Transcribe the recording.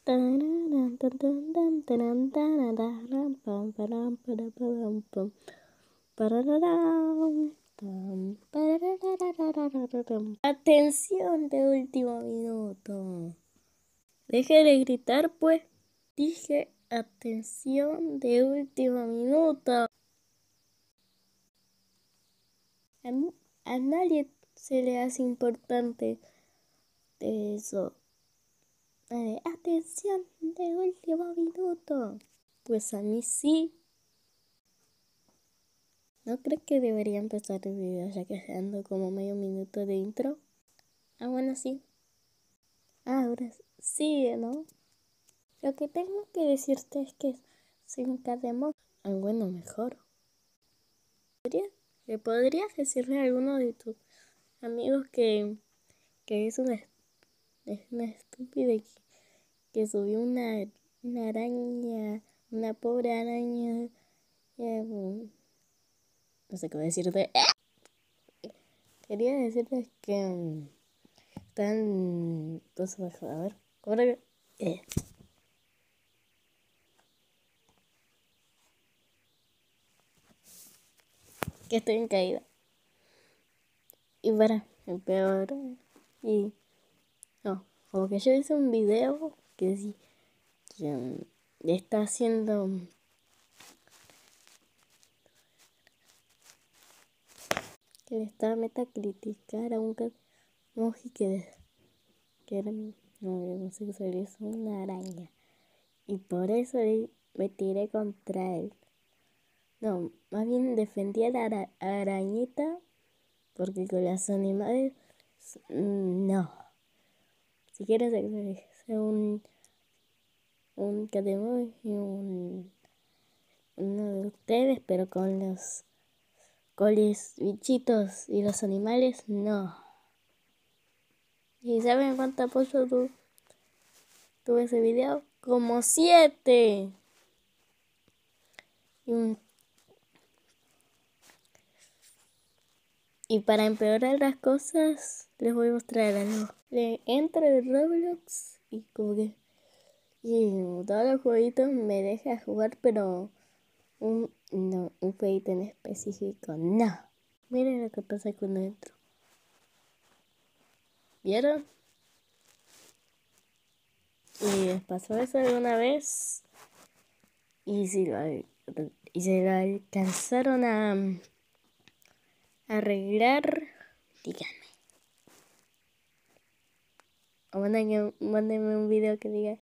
Atención de último minuto. Deje de gritar, pues. Dije atención de último minuto. A nadie se le hace importante eso. Atención de último minuto. Pues a mí sí. ¿No crees que debería empezar el video ya que ando como medio minuto de intro? Ah, bueno, sí. Ahora sí, ¿no? Lo que tengo que decirte es que soy un cademo. Ah, bueno, mejor. ¿Le podrías decirle a alguno de tus amigos que es una estúpida que subió una araña, una pobre araña? No sé qué decirte. Quería decirles que están... Entonces, a ver, ¿cómo era que...? Que estoy en caída. Y para empeorar. Y... No, como que yo hice un video que sí, que está haciendo... Que le estaba metacriticar a un emoji que era... No sé qué sería, es una araña. Y por eso me tiré contra él. No, más bien defendí a la arañita, porque con los animales, no. Si quieres ser un cademoji, uno de ustedes, pero con los bichitos y los animales, no. ¿Y saben cuánto apoyo tuve ese video? Como 7. Y para empeorar las cosas, les voy a mostrar algo. Le entro en Roblox y como que... Y todos los jueguitos me deja jugar, pero un jueguito en específico, no. Miren lo que pasa cuando entro. ¿Vieron? Y les pasó eso alguna vez. Y si lo alcanzaron a arreglar, díganme. O mándenme un video que diga